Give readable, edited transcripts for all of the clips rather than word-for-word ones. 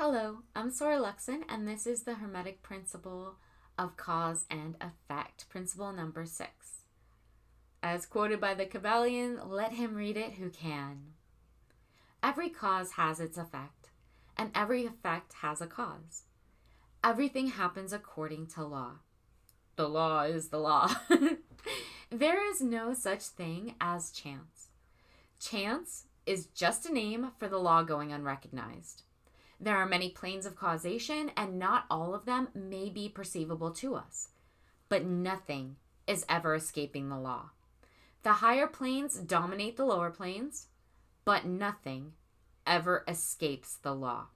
Hello, I'm Sora Luxon, and this is the Hermetic principle of cause and effect, principle number 6. As quoted by the Kabbalion, let him read it who can. Every cause has its effect, and every effect has a cause. Everything happens according to law. The law is the law. There is no such thing as chance. Chance is just a name for the law going unrecognized. There are many planes of causation, and not all of them may be perceivable to us. But nothing is ever escaping the law. The higher planes dominate the lower planes, but nothing ever escapes the law.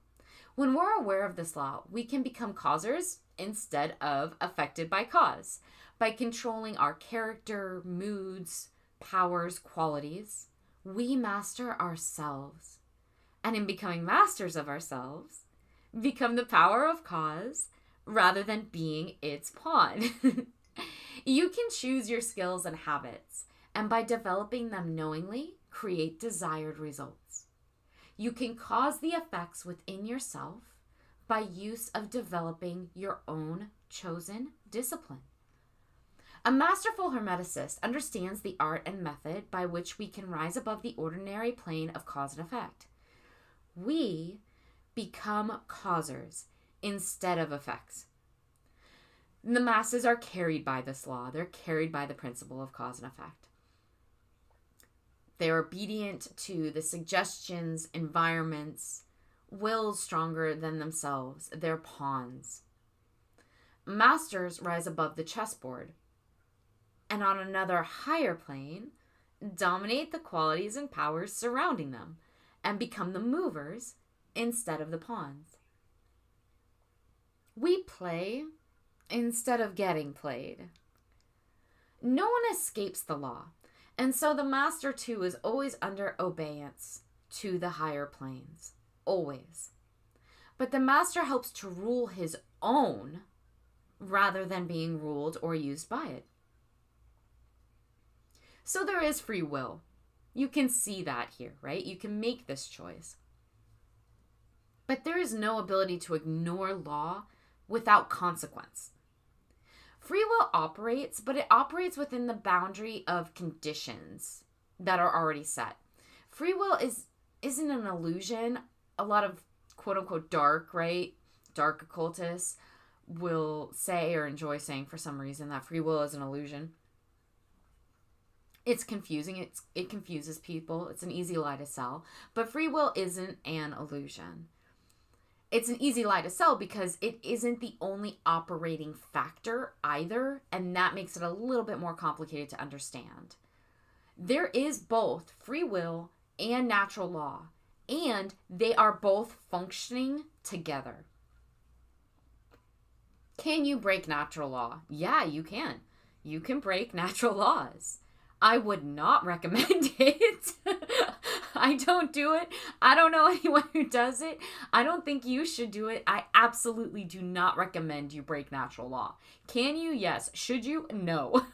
When we're aware of this law, we can become causers instead of affected by cause. By controlling our character, moods, powers, qualities, we master ourselves. And in becoming masters of ourselves, become the power of cause rather than being its pawn. You can choose your skills and habits, and by developing them knowingly, create desired results. You can cause the effects within yourself by use of developing your own chosen discipline. A masterful hermeticist understands the art and method by which we can rise above the ordinary plane of cause and effect. We become causers instead of effects. The masses are carried by this law. They're carried by the principle of cause and effect. They're obedient to the suggestions, environments, wills stronger than themselves. They're pawns. Masters rise above the chessboard, and on another higher plane, dominate the qualities and powers surrounding them, and become the movers instead of the pawns. We play instead of getting played. No one escapes the law, and so the master too is always under obedience to the higher planes. Always. But the master helps to rule his own rather than being ruled or used by it. So there is free will. You can see that here, right? You can make this choice. But there is no ability to ignore law without consequence. Free will operates, but it operates within the boundary of conditions that are already set. Free will isn't an illusion. A lot of quote-unquote dark, right? Dark occultists will say or enjoy saying for some reason that free will is an illusion. It's confusing. It confuses people. It's an easy lie to sell. But free will isn't an illusion. It's an easy lie to sell because it isn't the only operating factor either, and that makes it a little bit more complicated to understand. There is both free will and natural law, and they are both functioning together. Can you break natural law? Yeah, you can. You can break natural laws. I would not recommend it. I don't do it. I don't know anyone who does it. I don't think you should do it. I absolutely do not recommend you break natural law. Can you? Yes. Should you? No.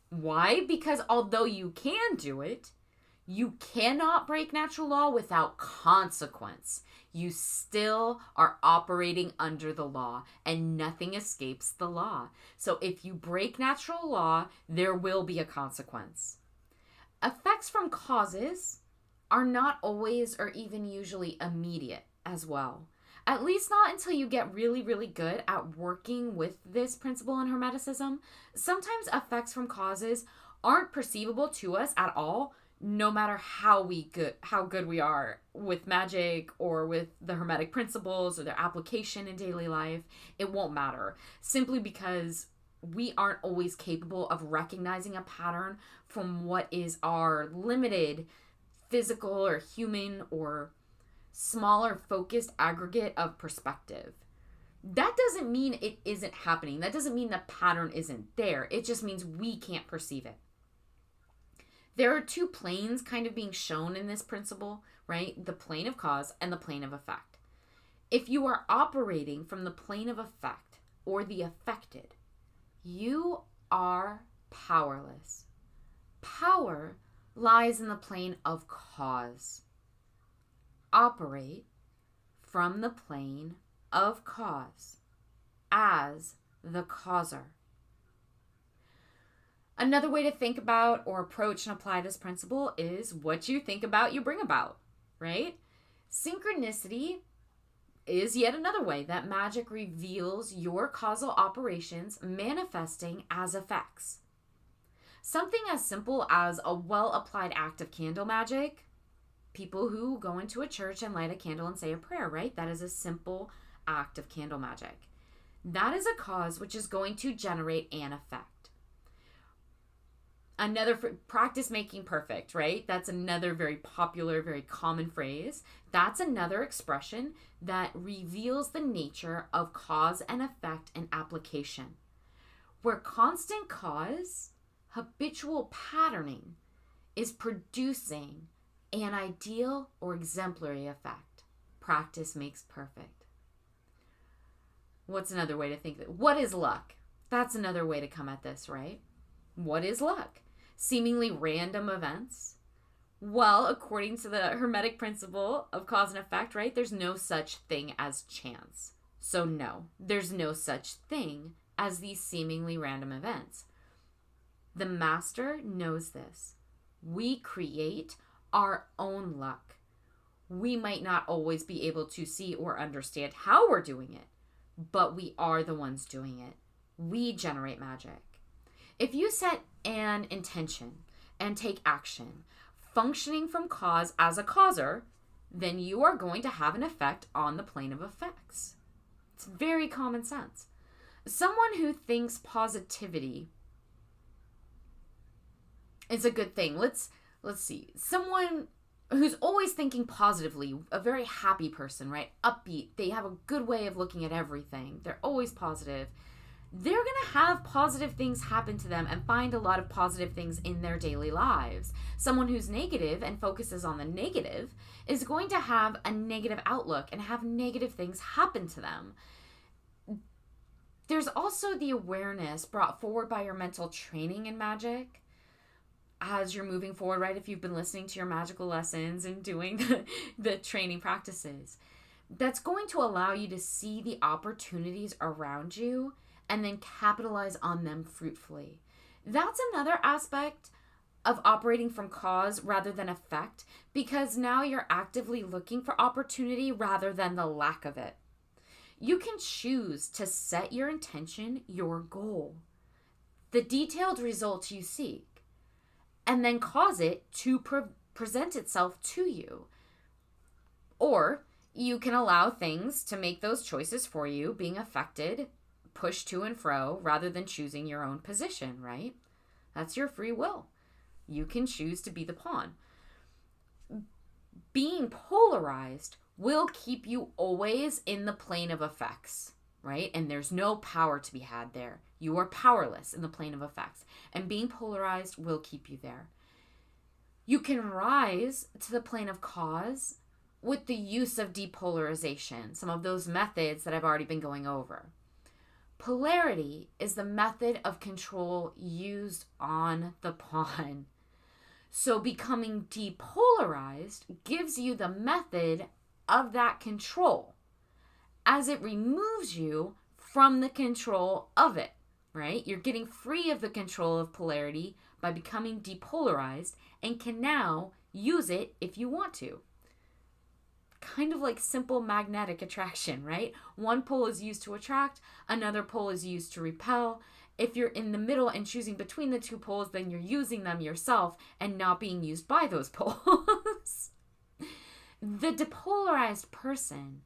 Why? Because although you can do it, you cannot break natural law without consequence. You still are operating under the law, and nothing escapes the law. So if you break natural law, there will be a consequence. Effects from causes are not always or even usually immediate as well. At least not until you get really, really good at working with this principle in Hermeticism. Sometimes effects from causes aren't perceivable to us at all, no matter how good we are with magic or with the Hermetic principles or their application in daily life. It won't matter, simply because we aren't always capable of recognizing a pattern from what is our limited physical or human or smaller focused aggregate of perspective. That doesn't mean it isn't happening. That doesn't mean the pattern isn't there. It just means we can't perceive it. There are two planes kind of being shown in this principle, right? The plane of cause and the plane of effect. If you are operating from the plane of effect or the affected, you are powerless. Power lies in the plane of cause. Operate from the plane of cause as the causer. Another way to think about or approach and apply this principle is what you think about, you bring about, right? Synchronicity is yet another way that magic reveals your causal operations manifesting as effects. Something as simple as a well-applied act of candle magic. People who go into a church and light a candle and say a prayer, right? That is a simple act of candle magic. That is a cause which is going to generate an effect. Another practice making perfect, right? That's another very popular, very common phrase. That's another expression that reveals the nature of cause and effect and application. Where constant cause, habitual patterning, is producing an ideal or exemplary effect. Practice makes perfect. What's another way to think that? What is luck? That's another way to come at this, right? What is luck? Seemingly random events? Well, according to the Hermetic principle of cause and effect, right, there's no such thing as chance. So no, there's no such thing as these seemingly random events. The master knows this. We create our own luck. We might not always be able to see or understand how we're doing it, but we are the ones doing it. We generate magic. If you set an intention and take action, functioning from cause as a causer, then you are going to have an effect on the plane of effects. It's very common sense. Someone who thinks positivity is a good thing. Let's see. Someone who's always thinking positively, a very happy person, right? Upbeat. They have a good way of looking at everything. They're always positive. They're going to have positive things happen to them and find a lot of positive things in their daily lives. Someone who's negative and focuses on the negative is going to have a negative outlook and have negative things happen to them. There's also the awareness brought forward by your mental training in magic as you're moving forward, right? If you've been listening to your magical lessons and doing the training practices, that's going to allow you to see the opportunities around you and then capitalize on them fruitfully. That's another aspect of operating from cause rather than effect, because now you're actively looking for opportunity rather than the lack of it. You can choose to set your intention, your goal, the detailed results you seek, and then cause it to present itself to you. Or you can allow things to make those choices for you, being affected, pushed to and fro, rather than choosing your own position, right? That's your free will. You can choose to be the pawn. Being polarized will keep you always in the plane of effects, right? And there's no power to be had there. You are powerless in the plane of effects. And being polarized will keep you there. You can rise to the plane of cause with the use of depolarization, some of those methods that I've already been going over. Polarity is the method of control used on the pawn. So becoming depolarized gives you the method of that control as it removes you from the control of it, right? You're getting free of the control of polarity by becoming depolarized and can now use it if you want to. Kind of like simple magnetic attraction, right? One pole is used to attract, another pole is used to repel. If you're in the middle and choosing between the two poles, then you're using them yourself and not being used by those poles. The depolarized person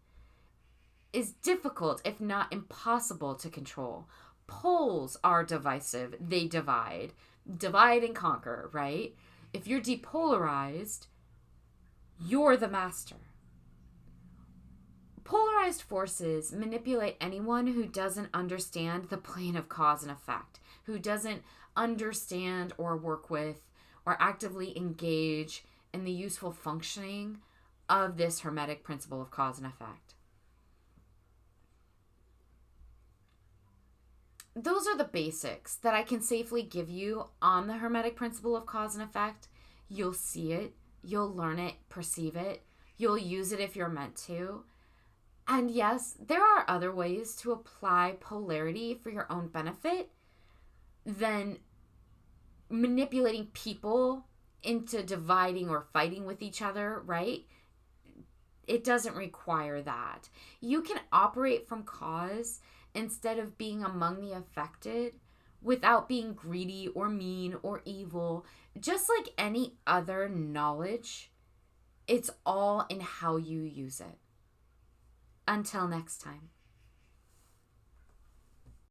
is difficult, if not impossible, to control. Poles are divisive. They divide and conquer, right? If you're depolarized, you're the master. Polarized forces manipulate anyone who doesn't understand the plane of cause and effect, who doesn't understand or work with or actively engage in the useful functioning of this Hermetic principle of cause and effect. Those are the basics that I can safely give you on the Hermetic principle of cause and effect. You'll see it, you'll learn it, perceive it, you'll use it if you're meant to. And yes, there are other ways to apply polarity for your own benefit than manipulating people into dividing or fighting with each other, right? It doesn't require that. You can operate from cause instead of being among the affected without being greedy or mean or evil. Just like any other knowledge, it's all in how you use it. Until next time.